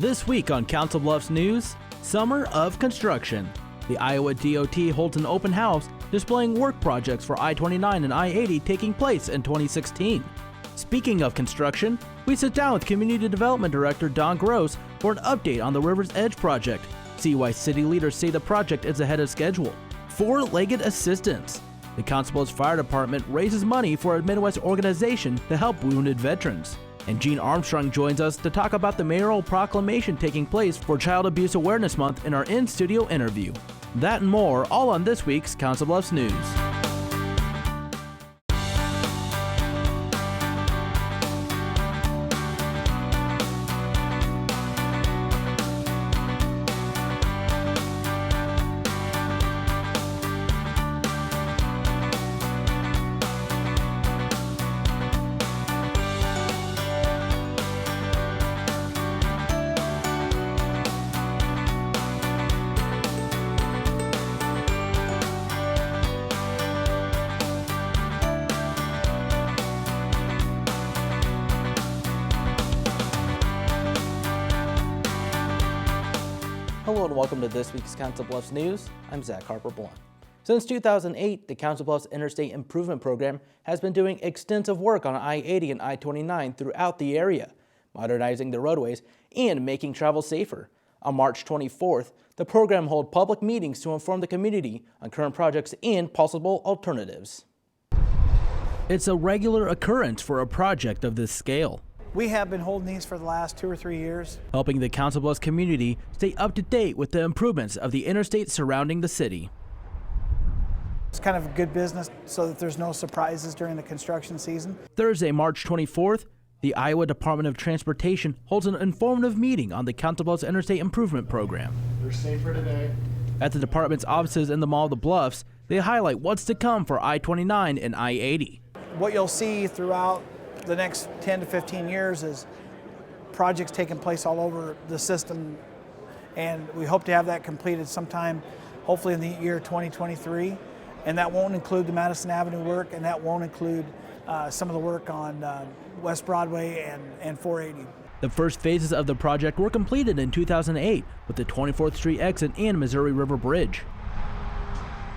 This week on Council Bluffs News, Summer of Construction. The Iowa DOT holds an open house displaying work projects for I-29 and I-80 taking place in 2016. Speaking of construction, we sit down with Community Development Director Don Gross for an update on the River's Edge project. See why city leaders say the project is ahead of schedule. Four-legged assistance. The Council Bluffs Fire Department raises money for a Midwest organization to help wounded veterans. And Gene Armstrong joins us to talk about the mayoral proclamation taking place for Child Abuse Awareness Month in our in-studio interview. That and more, all on this week's Council Bluffs News. Hello and welcome to this week's Council Bluffs News. I'm Zach Harper-Blunt. Since 2008, the Council Bluffs Interstate Improvement Program has been doing extensive work on I-80 and I-29 throughout the area, modernizing the roadways and making travel safer. On March 24th, the program held public meetings to inform the community on current projects and possible alternatives. It's a regular occurrence for a project of this scale. We have been holding these for the last 2 or 3 years, helping the Council Bluffs community stay up to date with the improvements of the interstate surrounding the city. It's kind of a good business so that there's no surprises during the construction season. Thursday, March 24th, the Iowa Department of Transportation holds an informative meeting on the Council Bluffs Interstate Improvement Program. They're safer today. At the department's offices in the Mall of the Bluffs, they highlight what's to come for I-29 and I-80. What you'll see throughout the next 10 to 15 years is projects taking place all over the system, and we hope to have that completed sometime, hopefully in the year 2023. And that won't include the Madison Avenue work, and that won't include some of the work on West Broadway and 480. The first phases of the project were completed in 2008 with the 24th Street exit and Missouri River Bridge.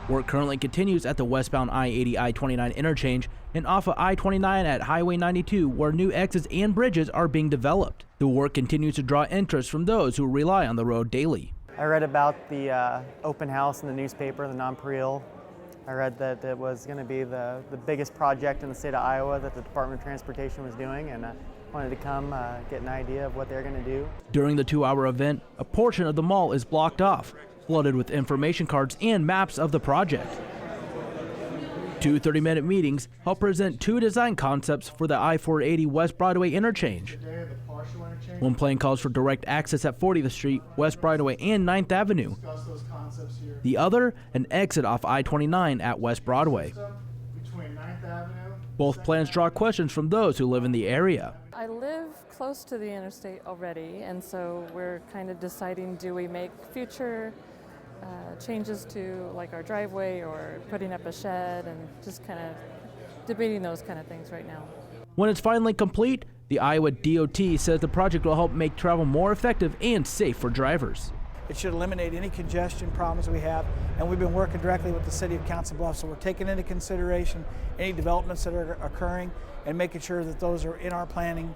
Work currently continues at the westbound I-80 I-29 interchange and off of I-29 at Highway 92, where new exits and bridges are being developed. The work continues to draw interest from those who rely on the road daily. I read about the open house in the newspaper, the nonpareil. I read that it was going to be the biggest project in the state of Iowa that the Department of Transportation was doing, and I wanted to come get an idea of what they're going to do. During the 2-hour event, a portion of the mall is blocked off, flooded with information cards and maps of the project. Two 30-minute meetings help present 2 design concepts for the I-480 West Broadway interchange. One plan calls for direct access at 40th Street, West Broadway, and 9th Avenue. The other, an exit off I-29 at West Broadway. Both plans draw questions from those who live in the area. I live close to the interstate already, and so we're kind of deciding, do we make future changes to like our driveway or putting up a shed, and just kind of debating those kind of things right now. When it's finally complete, the Iowa DOT says the project will help make travel more effective and safe for drivers. It should eliminate any congestion problems we have, and we've been working directly with the city of Council Bluffs, so we're taking into consideration any developments that are occurring and making sure that those are in our planning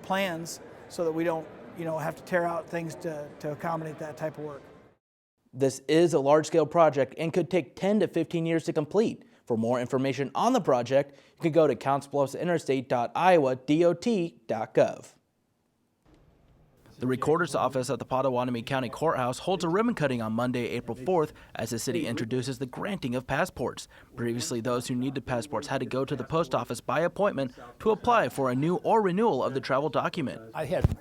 plans so that we don't have to tear out things to accommodate that type of work. This is a large-scale project and could take 10 to 15 years to complete. For more information on the project, you can go to councilbluffsinterstate.iowadot.gov. The Recorder's Office at the Potawatomi County Courthouse holds a ribbon cutting on Monday, April 4th, as the city introduces the granting of passports. Previously, those who needed passports had to go to the post office by appointment to apply for a new or renewal of the travel document. I had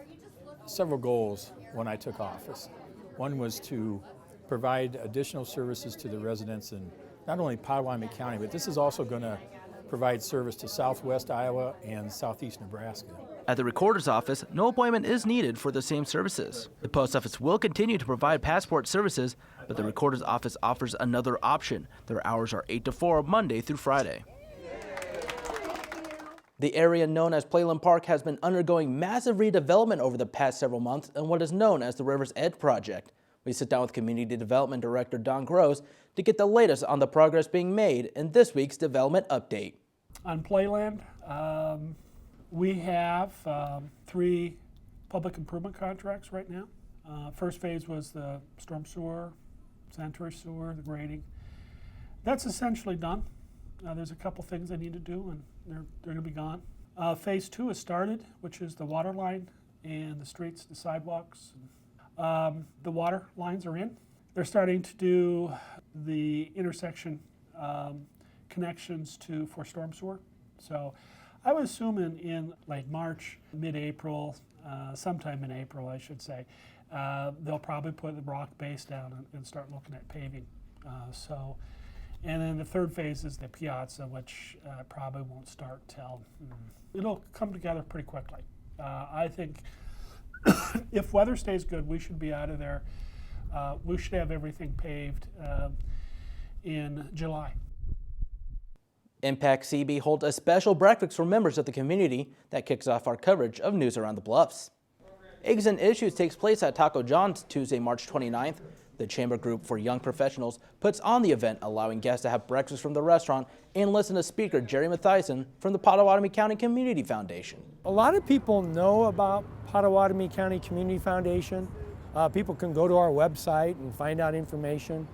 several goals when I took office. One was to provide additional services to the residents in not only Potawatomi County, but this is also going to provide service to Southwest Iowa and Southeast Nebraska. At the Recorder's Office, no appointment is needed for the same services. The post office will continue to provide passport services, but the Recorder's Office offers another option. Their hours are 8 to 4, Monday through Friday. The area known as Playland Park has been undergoing massive redevelopment over the past several months in what is known as the River's Edge project. We sit down with Community Development Director Don Gross to get the latest on the progress being made in this week's development update. On Playland, we have 3 public improvement contracts right now. First phase was the storm sewer, sanitary sewer, the grading. That's essentially done. There's a couple things they need to do, and they're going to be gone. Phase 2 has started, which is the water line and the streets, the sidewalks. The water lines are in. They're starting to do the intersection connections for storm sewer. So I would assume in late March, mid-April, sometime in April, I should say, they'll probably put the rock base down and start looking at paving. And then the third phase is the piazza, which probably won't start till, it'll come together pretty quickly. I think if weather stays good, we should be out of there. We should have everything paved in July. Impact CB holds a special breakfast for members of the community that kicks off our coverage of news around the Bluffs. Eggs and Issues takes place at Taco John's Tuesday, March 29th. The Chamber Group for Young Professionals puts on the event, allowing guests to have breakfast from the restaurant and listen to speaker Jerry Matthiessen from the Potawatomi County Community Foundation. A lot of people know about Potawatomi County Community Foundation. People can go to our website and find out information.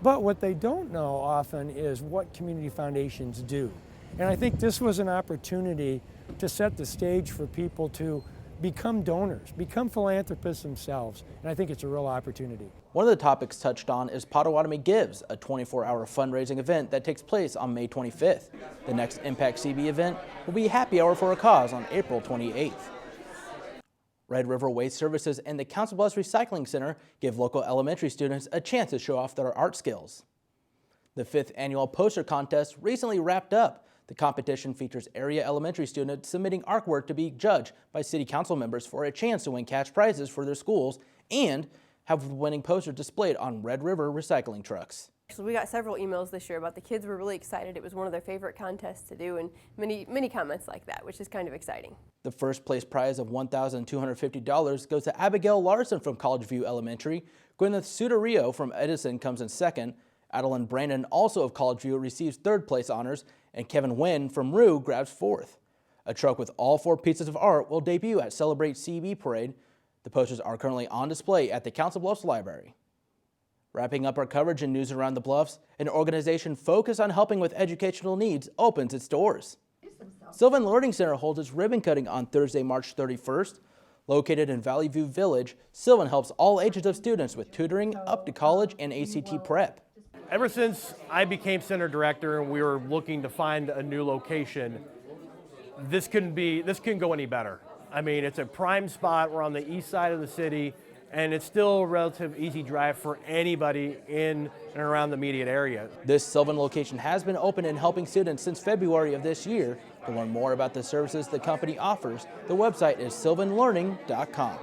But what they don't know often is what community foundations do. And I think this was an opportunity to set the stage for people to become donors, become philanthropists themselves, and I think it's a real opportunity. One of the topics touched on is Potawatomi Gives, a 24-hour fundraising event that takes place on May 25th. The next Impact CB event will be Happy Hour for a Cause on April 28th. Red River Waste Services and the Council Bluffs Recycling Center give local elementary students a chance to show off their art skills. The 5th annual poster contest recently wrapped up. The competition features area elementary students submitting artwork to be judged by city council members for a chance to win cash prizes for their schools and have the winning poster displayed on Red River recycling trucks. So we got several emails this year about the kids were really excited. It was one of their favorite contests to do, and many comments like that, which is kind of exciting. The first place prize of $1,250 goes to Abigail Larson from College View Elementary. Gwyneth Sudario from Edison comes in second. Adeline Brandon, also of College View, receives third place honors, and Kevin Nguyen from Rue grabs fourth. A truck with all 4 pieces of art will debut at Celebrate CB Parade. The posters are currently on display at the Council Bluffs Library. Wrapping up our coverage and news around the Bluffs, an organization focused on helping with educational needs opens its doors. Sylvan Learning Center holds its ribbon cutting on Thursday, March 31st. Located in Valley View Village, Sylvan helps all ages of students with tutoring up to college and ACT prep. Ever since I became center director and we were looking to find a new location, this couldn't go any better. I mean, it's a prime spot. We're on the east side of the city, and it's still a relative easy drive for anybody in and around the immediate area. This Sylvan location has been open and helping students since February of this year. To learn more about the services the company offers, the website is sylvanlearning.com.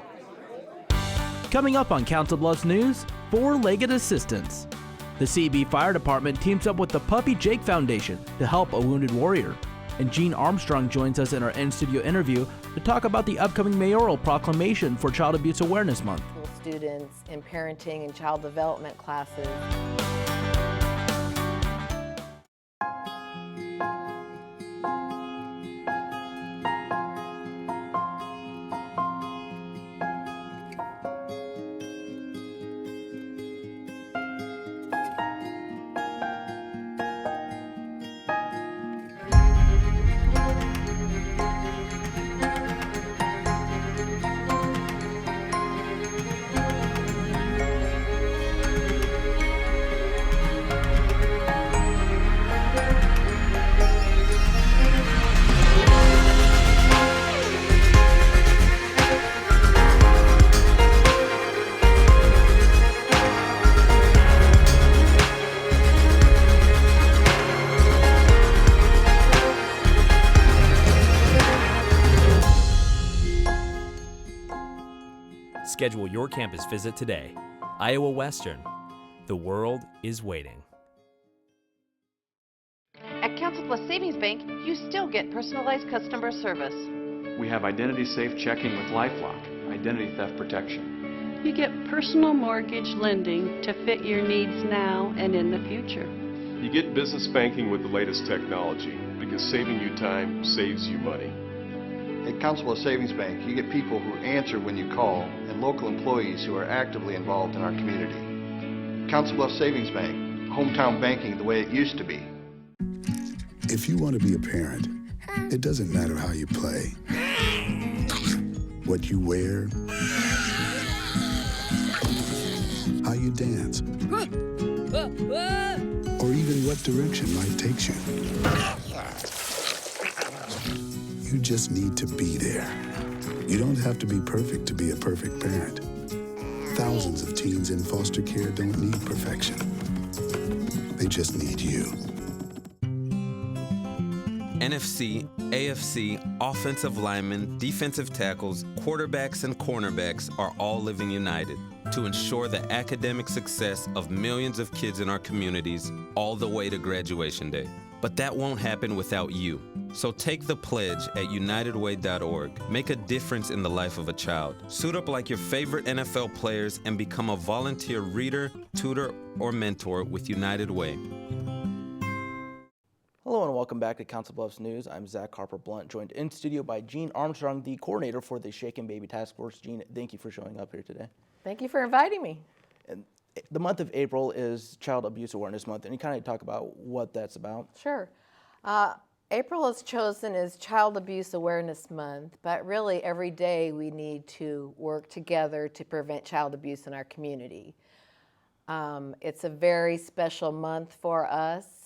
Coming up on Council Bluffs News, 4-legged assistance. The CB Fire Department teams up with the Puppy Jake Foundation to help a wounded warrior. And Gene Armstrong joins us in our in-studio interview to talk about the upcoming mayoral proclamation for Child Abuse Awareness Month. Students in parenting and child development classes. Schedule your campus visit today. Iowa Western. The world is waiting. At Council Plus Savings Bank, you still get personalized customer service. We have identity-safe checking with LifeLock, identity theft protection. You get personal mortgage lending to fit your needs now and in the future. You get business banking with the latest technology because saving you time saves you money. At Council Bluffs Savings Bank, you get people who answer when you call and local employees who are actively involved in our community. Council Bluffs Savings Bank, hometown banking the way it used to be. If you want to be a parent, it doesn't matter how you play, what you wear, how you dance, or even what direction life takes you. You just need to be there. You don't have to be perfect to be a perfect parent. Thousands of teens in foster care don't need perfection. They just need you. NFC, AFC, offensive linemen, defensive tackles, quarterbacks, and cornerbacks are all living united to ensure the academic success of millions of kids in our communities all the way to graduation day. But that won't happen without you. So take the pledge at unitedway.org. Make a difference in the life of a child. Suit up like your favorite NFL players and become a volunteer reader, tutor, or mentor with United Way. Hello and welcome back to Council Bluffs News. I'm Zach Harper-Blunt, joined in studio by Jean Armstrong, the coordinator for the Shaken Baby Task Force. Jean, thank you for showing up here today. Thank you for inviting me. And the month of April is Child Abuse Awareness Month, and you kind of talk about what that's about. Sure. April is chosen as Child Abuse Awareness Month, but really every day we need to work together to prevent child abuse in our community. It's a very special month for us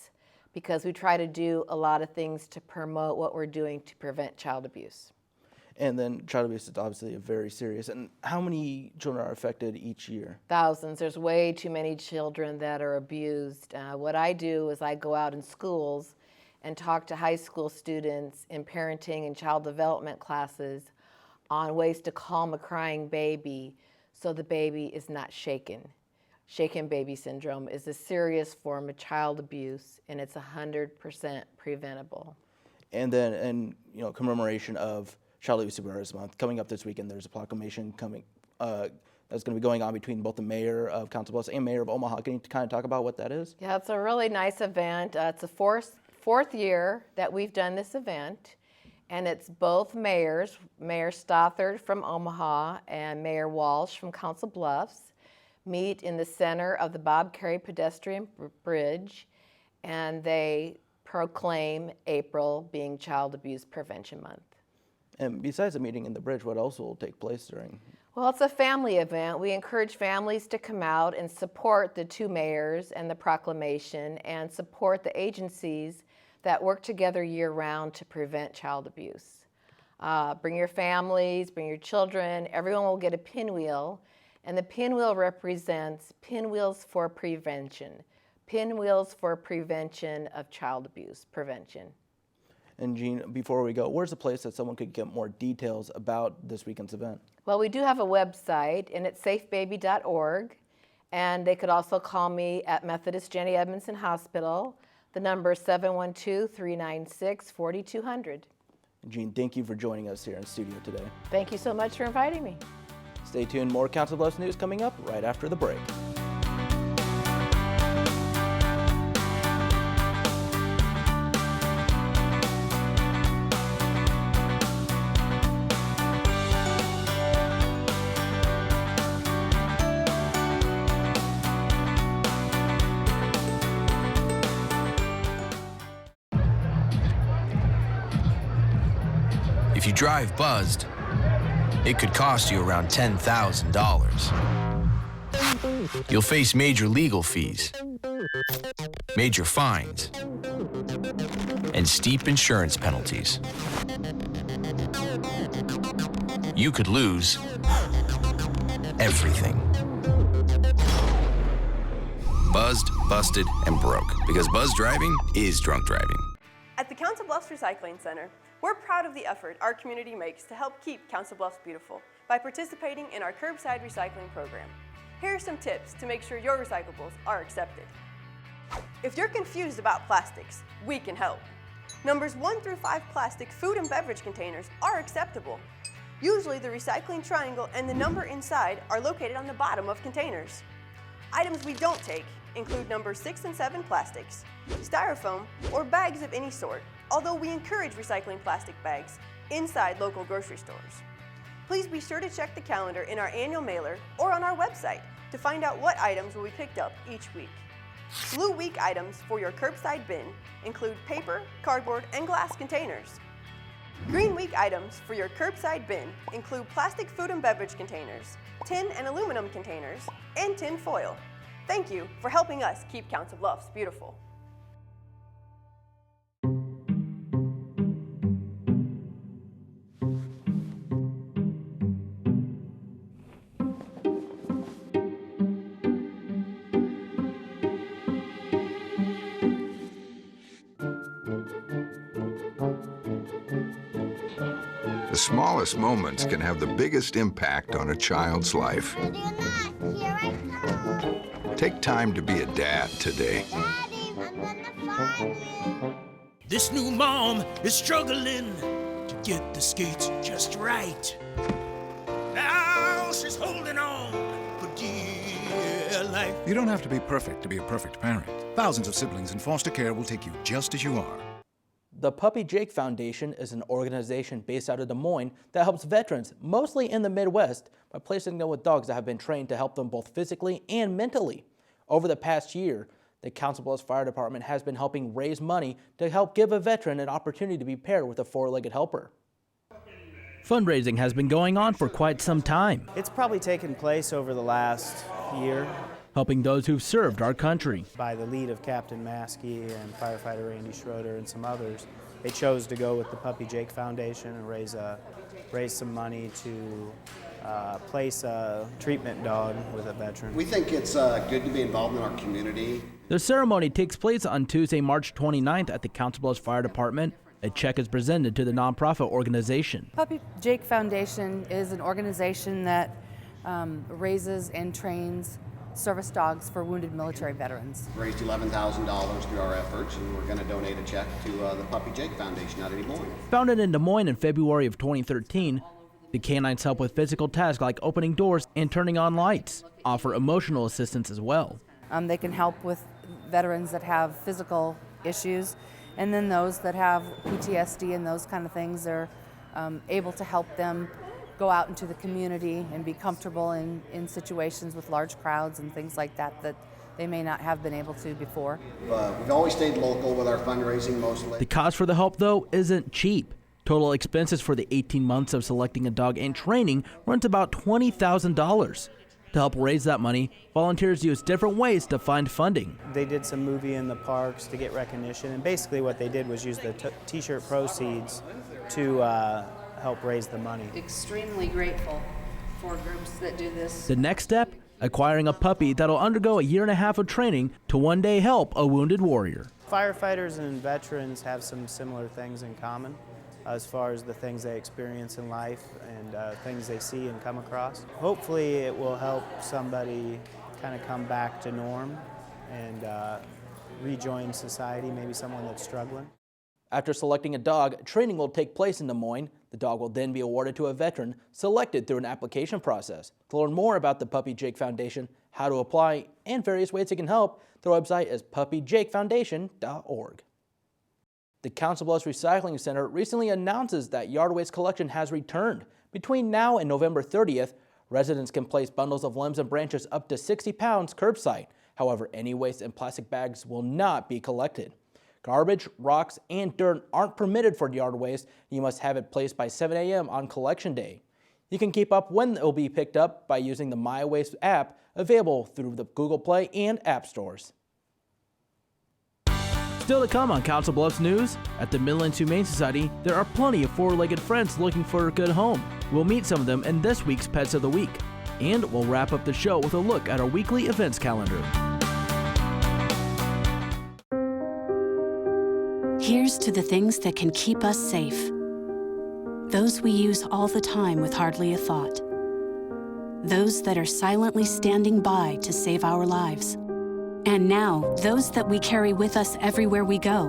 because we try to do a lot of things to promote what we're doing to prevent child abuse. And then child abuse is obviously very serious. And how many children are affected each year? Thousands. There's way too many children that are abused. What I do is I go out in schools and talk to high school students in parenting and child development classes on ways to calm a crying baby so the baby is not shaken. Shaken baby syndrome is a serious form of child abuse, and it's 100% preventable. And then, in commemoration of Child Abuse Awareness Month, coming up this weekend, there's a proclamation coming that's going to be going on between both the mayor of Council Bluffs and mayor of Omaha. Can you kind of talk about what that is? Yeah, it's a really nice event. It's the fourth year that we've done this event, and it's both mayors, Mayor Stothard from Omaha and Mayor Walsh from Council Bluffs, meet in the center of the Bob Carey pedestrian bridge, and they proclaim April being Child Abuse Prevention Month. And besides the meeting in the bridge, what else will take place during? Well, it's a family event. We encourage families to come out and support the two mayors and the proclamation and support the agencies that work together year-round to prevent child abuse. Bring your families, bring your children. Everyone will get a pinwheel, and the pinwheel represents Pinwheels for Prevention. Pinwheels for Prevention of Child Abuse Prevention. And Jean, before we go, where's the place that someone could get more details about this weekend's event? Well, we do have a website, and it's safebaby.org, and they could also call me at Methodist Jenny Edmondson Hospital. The number is 712-396-4200. Jean, thank you for joining us here in studio today. Thank you so much for inviting me. Stay tuned, more Council Bluffs news coming up right after the break. If you drive buzzed, it could cost you around $10,000. You'll face major legal fees, major fines, and steep insurance penalties. You could lose everything. Buzzed, busted, and broke. Because buzz driving is drunk driving. At the Council Bluffs Recycling Center, we're proud of the effort our community makes to help keep Council Bluffs beautiful by participating in our curbside recycling program. Here are some tips to make sure your recyclables are accepted. If you're confused about plastics, we can help. Numbers 1 through 5 plastic food and beverage containers are acceptable. Usually the recycling triangle and the number inside are located on the bottom of containers. Items we don't take include numbers 6 and 7 plastics, styrofoam, or bags of any sort, although we encourage recycling plastic bags inside local grocery stores. Please be sure to check the calendar in our annual mailer or on our website to find out what items will be picked up each week. Blue Week items for your curbside bin include paper, cardboard, and glass containers. Green Week items for your curbside bin include plastic food and beverage containers, tin and aluminum containers, and tin foil. Thank you for helping us keep Council Bluffs beautiful. The smallest moments can have the biggest impact on a child's life. Take time to be a dad today. This new mom is struggling to get the skates just right. Now she's holding on for dear life. You don't have to be perfect to be a perfect parent. Thousands of siblings in foster care will take you just as you are. The Puppy Jake Foundation is an organization based out of Des Moines that helps veterans, mostly in the Midwest, by placing them with dogs that have been trained to help them both physically and mentally. Over the past year, the Council Bluffs Fire Department has been helping raise money to help give a veteran an opportunity to be paired with a four-legged helper. Fundraising has been going on for quite some time. It's probably taken place over the last year. Helping those who've served our country. By the lead of Captain Maskey and firefighter Randy Schroeder and some others, they chose to go with the Puppy Jake Foundation and raise some money to place a treatment dog with a veteran. We think it's good to be involved in our community. The ceremony takes place on Tuesday, March 29th at the Council Bluffs Fire Department. A check is presented to the nonprofit organization. Puppy Jake Foundation is an organization that raises and trains service dogs for wounded military veterans. Raised $11,000 through our efforts, and we're going to donate a check to the Puppy Jake Foundation out of Des Moines. Founded in Des Moines in February of 2013, the canines help with physical tasks like opening doors and turning on lights, offer emotional assistance as well. They can help with veterans that have physical issues, and then those that have PTSD and those kind of things, they're able to help them go out into the community and be comfortable in situations with large crowds and things like that that they may not have been able to before. We've always stayed local with our fundraising mostly. The cost for the help, though, isn't cheap. Total expenses for the 18 months of selecting a dog and training runs about $20,000. To help raise that money, volunteers use different ways to find funding. They did some movie in the parks to get recognition, and basically what they did was use the t-shirt proceeds to help raise the money. Extremely grateful for groups that do this. The next step, acquiring a puppy that'll undergo a year and a half of training to one day help a wounded warrior. Firefighters and veterans have some similar things in common as far as the things they experience in life and things they see and come across. Hopefully it will help somebody kind of come back to norm and rejoin society, maybe someone that's struggling. After selecting a dog, training will take place in Des Moines. The dog will then be awarded to a veteran selected through an application process. To learn more about the Puppy Jake Foundation, how to apply, and various ways it can help, their website is puppyjakefoundation.org. The Council Bluffs Recycling Center recently announces that yard waste collection has returned. Between now and November 30th, residents can place bundles of limbs and branches up to 60 pounds curbside. However, any waste and plastic bags will not be collected. Garbage, rocks, and dirt aren't permitted for yard waste. You must have it placed by 7 a.m. on collection day. You can keep up when it will be picked up by using the My Waste app available through the Google Play and App Stores. Still to come on Council Bluffs News, at the Midlands Humane Society, there are plenty of four-legged friends looking for a good home. We'll meet some of them in this week's Pets of the Week. And we'll wrap up the show with a look at our weekly events calendar. Here's to the things that can keep us safe. Those we use all the time with hardly a thought. Those that are silently standing by to save our lives. And now, those that we carry with us everywhere we go.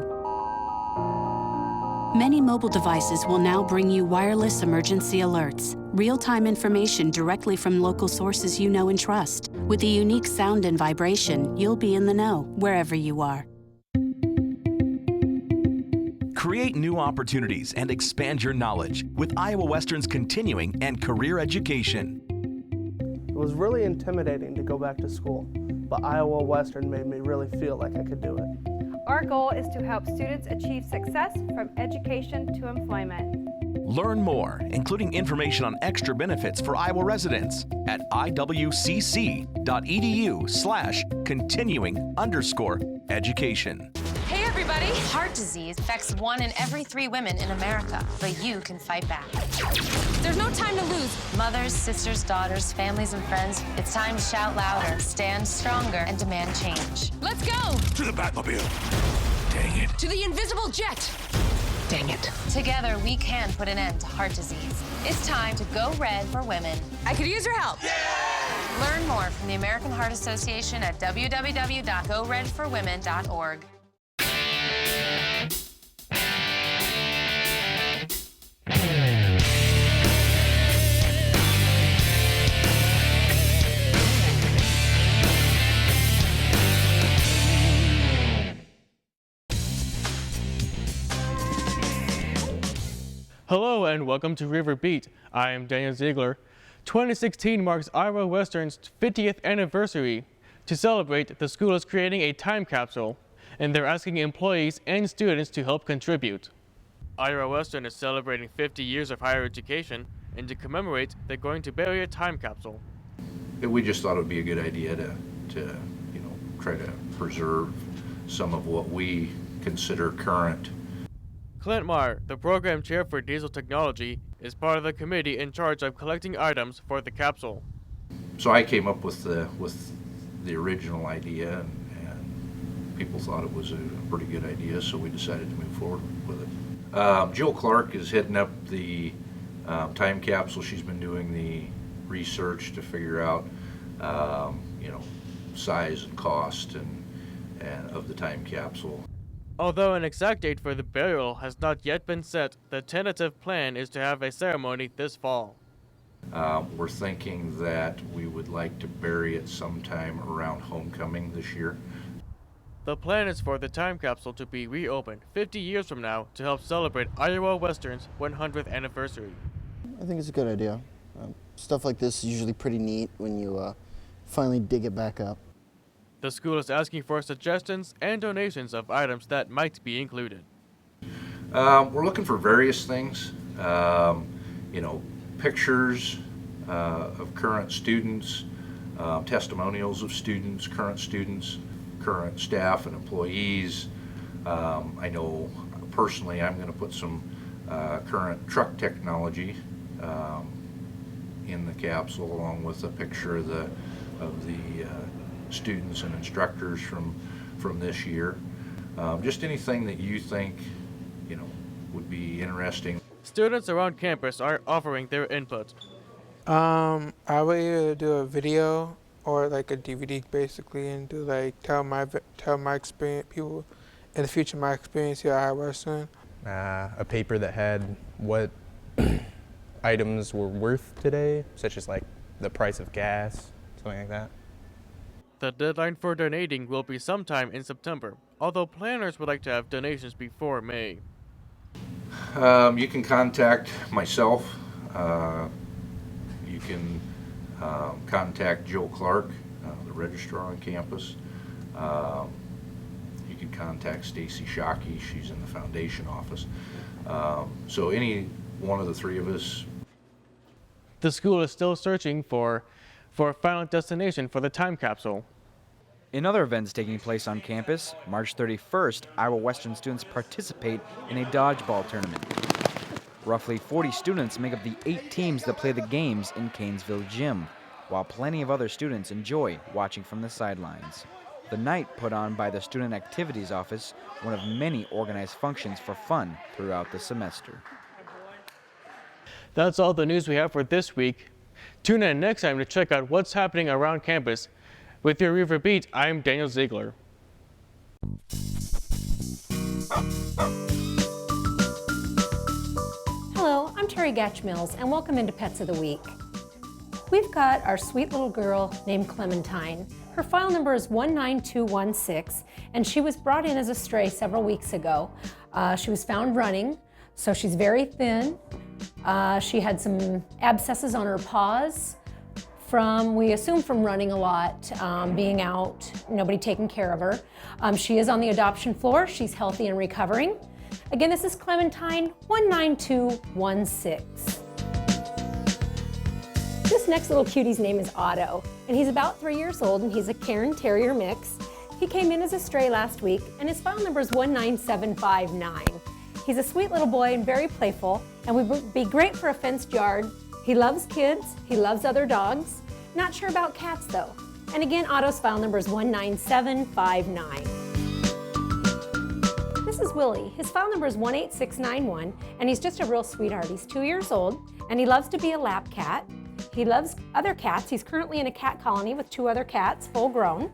Many mobile devices will now bring you wireless emergency alerts, real-time information directly from local sources you know and trust. With the unique sound and vibration, you'll be in the know wherever you are. Create new opportunities and expand your knowledge with Iowa Western's continuing and career education. It was really intimidating to go back to school, but Iowa Western made me really feel like I could do it. Our goal is to help students achieve success from education to employment. Learn more, including information on extra benefits for Iowa residents at iwcc.edu/continuing_education. Hey everybody! Heart disease affects 1 in every 3 women in America, but you can fight back. There's no time to lose. Mothers, sisters, daughters, families, and friends, it's time to shout louder, stand stronger, and demand change. Let's go! To the Batmobile. Dang it. To the invisible jet! Dang it. Together, we can put an end to heart disease. It's time to go red for women. I could use your help. Yeah! Learn more from the American Heart Association at www.goredforwomen.org. Hello and welcome to River Beat. I am Daniel Ziegler. 2016 marks Iowa Western's 50th anniversary. To celebrate, the school is creating a time capsule, and they're asking employees and students to help contribute. Iowa Western is celebrating 50 years of higher education, and to commemorate, they're going to bury a time capsule. We just thought it would be a good idea to try to preserve some of what we consider current. Clint Meyer, the program chair for diesel technology, is part of the committee in charge of collecting items for the capsule. So I came up with the original idea, and people thought it was a pretty good idea, so we decided to move forward with it. Jill Clark is heading up the time capsule. She's been doing the research to figure out, size and cost and of the time capsule. Although an exact date for the burial has not yet been set, the tentative plan is to have a ceremony this fall. We're thinking that we would like to bury it sometime around homecoming this year. The plan is for the time capsule to be reopened 50 years from now to help celebrate Iowa Western's 100th anniversary. I think it's a good idea. Stuff like this is usually pretty neat when you finally dig it back up. The school is asking for suggestions and donations of items that might be included. We're looking for various things, pictures of current students, testimonials of students, current staff and employees. I know personally I'm going to put some current truck technology in the capsule, along with a picture of the students and instructors from this year. Just anything that you think would be interesting. Students around campus are offering their input. I would either do a video or like a DVD basically, and do tell my experience, people in the future, my experience here at Iowa Western. A paper that had what items were worth today, such as like the price of gas, something like that. The deadline for donating will be sometime in September, although planners would like to have donations before May. You can contact myself. You can contact Jill Clark, the registrar on campus. You can contact Stacy Shockey. She's in the foundation office. So any one of the three of us. The school is still searching for a final destination for the time capsule. In other events taking place on campus, March 31st, Iowa Western students participate in a dodgeball tournament. Roughly 40 students make up the 8 teams that play the games in Canesville Gym, while plenty of other students enjoy watching from the sidelines. The night put on by the Student Activities Office, one of many organized functions for fun throughout the semester. That's all the news we have for this week. Tune in next time to check out what's happening around campus. With your River Beat, I'm Daniel Ziegler. Carrie Gatch Mills, and welcome into Pets of the Week. We've got our sweet little girl named Clementine. Her file number is 19216, and she was brought in as a stray several weeks ago. She was found running, so she's very thin. She had some abscesses on her paws we assume from running a lot, being out, nobody taking care of her. She is on the adoption floor. She's healthy and recovering. Again, this is Clementine, 19216. This next little cutie's name is Otto, and he's about 3 years old, and he's a Cairn Terrier mix. He came in as a stray last week, and his file number is 19759. He's a sweet little boy and very playful, and would be great for a fenced yard. He loves kids, he loves other dogs. Not sure about cats though. And again, Otto's file number is 19759. This is Willie. His file number is 18691, and he's just a real sweetheart. He's 2 years old, and he loves to be a lap cat. He loves other cats. He's currently in a cat colony with 2 other cats, full grown.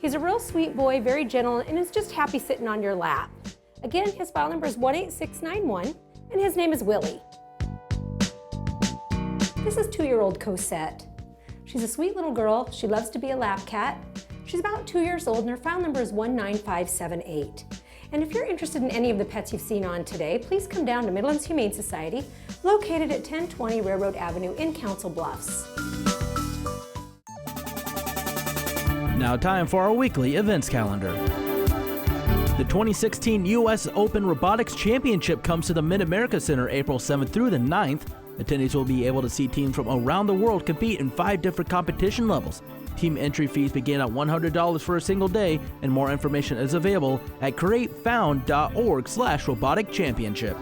He's a real sweet boy, very gentle, and is just happy sitting on your lap. Again, his file number is 18691, and his name is Willie. This is 2-year-old Cosette. She's a sweet little girl. She loves to be a lap cat. She's about 2 years old, and her file number is 19578. And if you're interested in any of the pets you've seen on today, please come down to Midlands Humane Society, located at 1020 Railroad Avenue in Council Bluffs. Now time for our weekly events calendar. The 2016 U.S. Open Robotics Championship comes to the Mid-America Center April 7th through the 9th. Attendees will be able to see teams from around the world compete in 5 different competition levels. Team entry fees begin at $100 for a single day, and more information is available at createfound.org/robotic championship.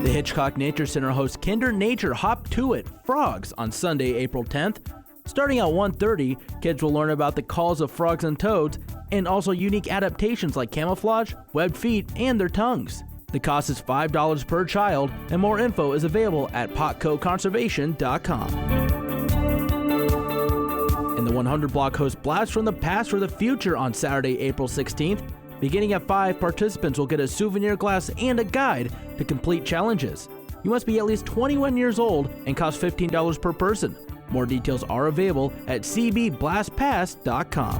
The Hitchcock Nature Center hosts Kinder Nature Hop To It Frogs on Sunday, April 10th. Starting at 1:30, kids will learn about the calls of frogs and toads, and also unique adaptations like camouflage, webbed feet, and their tongues. The cost is $5 per child, and more info is available at potcoconservation.com. And the 100 Block hosts Blast from the Past for the Future on Saturday, April 16th. Beginning at 5, participants will get a souvenir glass and a guide to complete challenges. You must be at least 21 years old and cost $15 per person. More details are available at cbblastpass.com.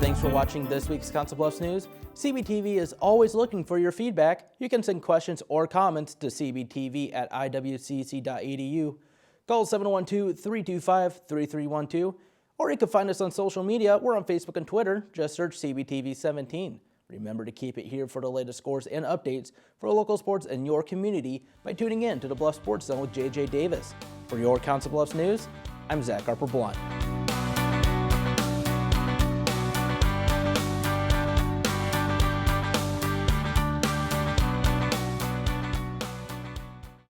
Thanks for watching this week's Council Bluffs News. CBTV is always looking for your feedback. You can send questions or comments to cbtv@iwcc.edu. Call 712-325-3312, or you can find us on social media. We're on Facebook and Twitter. Just search CBTV17. Remember to keep it here for the latest scores and updates for local sports in your community by tuning in to the Bluff Sports Zone with JJ Davis. For your Council Bluffs News, I'm Zach Harper-Blunt.